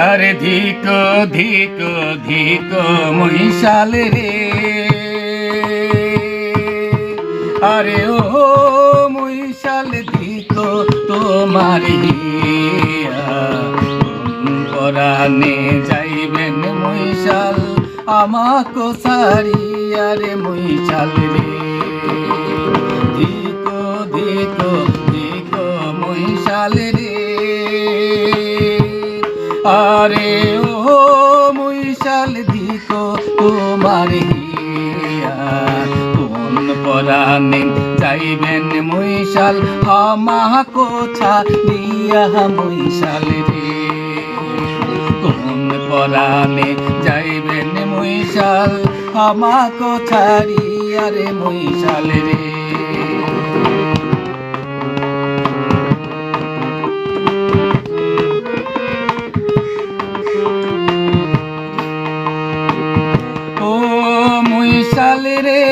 আরে ধিকো ধিকো ধিকো মহিষাল রে, আরে ও মহিষাল ধিকো তোমার পরাণে যাইবেন মহিষাল আমাকে ছাড়িয়া রে মহিষাল রে। ধিকো ধিকো ধিকো মহিষাল রে, আরে ও মহিষাল ধিকো তোমার কোন পরাণে যাইবেন মহিষাল আমাকে ছাড়িয়া মহিষাল রে। কোন পরাণে যাইবেন মহিষাল আমাকে ছাড়িয়া রে মহিষাল রে। ও মহিষাল রে,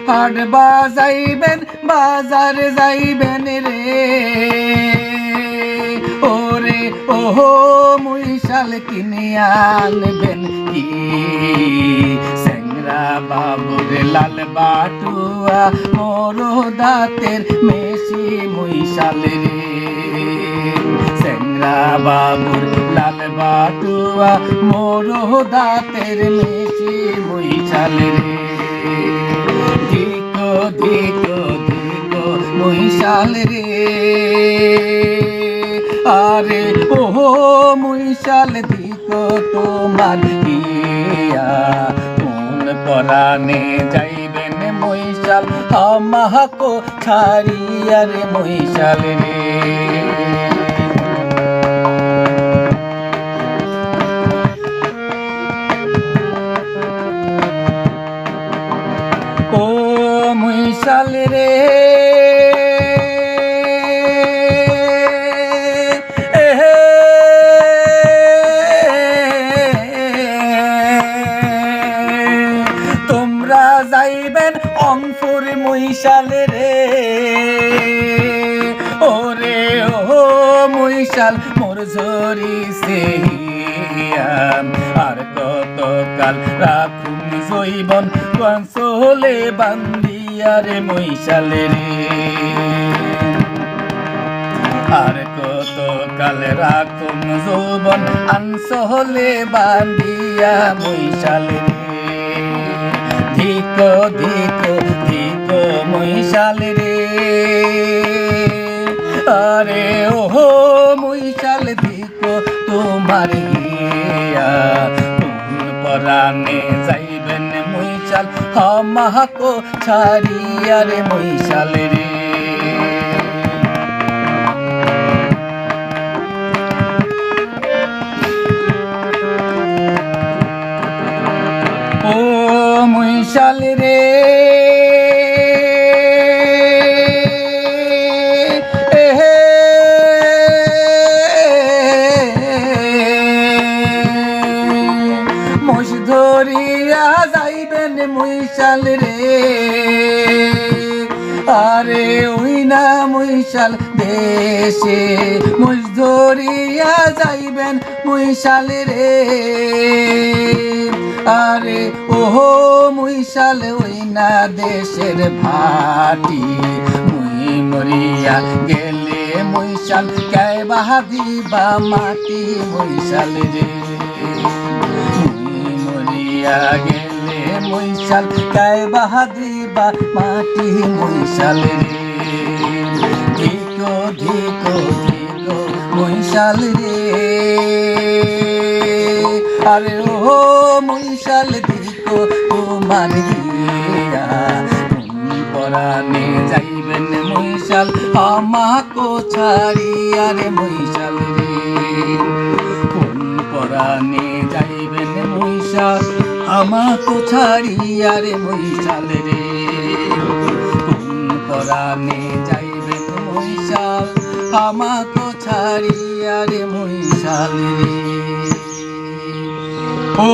হাট বাজাইবেন বাজার যাইবেন রে, ওরে ওহো মহিষাল কিনে আনবেন কি স্যাংরা বাবুর লাল বাটুয়া মোর দাঁতের মেশি মহিষাল রে। স্যাংরা বাবুর লাল বাটুয়া মোর দাঁতের মেশি মহিষাল রে। ধিকো ধিকো ধিকো মহিষাল রে, আরে ওহো মহিষাল ধিকো তোমার কোন পরাণে যাইবেন মহিষাল আমাকে ছাড়িয়া রে মহিষাল রে। ও মহিষাল রে, তোমরা যাইবেন অংপুর মহিষাল রে, ওরে ও মহিষাল মোর ঝরিছে আর কতকাল রাখুন জৈবন চলে বান্ধিয়া রে মহিষাল রে। আর কতকাল রাখুন যৌবন আনসহলে বান্ধিয়া মহিষাল রে। ধিকো ধিকো ধিকো মহিষাল রে, আরে ওহো মহিষাল ধিকো তোমার কোন পরাণে যাইবেন মহিষাল আমাকে ছাড়িয়া রে মহিষাল রে। ও মহিষাল রে, মোষ ধরিয়া যাইবেন মহিষাল রে, আরে ওই না মহিষাল দেশে মোষ ধরিয়া যাইবেন মহিষাল রে, আরে ওহো মহিষাল ওই না দেশের ভাটি মুই মরিয়া গেলে মহিষাল কে বাহাদিবা মাটি মহিষাল রে। মুই মরিয়া গেলে মহিষাল কে বাহাদিবা মাটি মহিষাল রে। ধিকো ধিকো ধিকো মহিষাল রে, আরে ও মহিষাল ধিকো তোমার কোন পরাণে যাইবেন মহিষাল আমাকে ছাড়িয়া রে মহিষাল রে। কোন পরাণে যাইবেন মহিষাল আমাকে ছাড়িয়া রে মহিষাল রে। কোন পরাণে যাইবেন মহিষাল আমাকে ছাড়িয়া রে মহিষাল রে। ও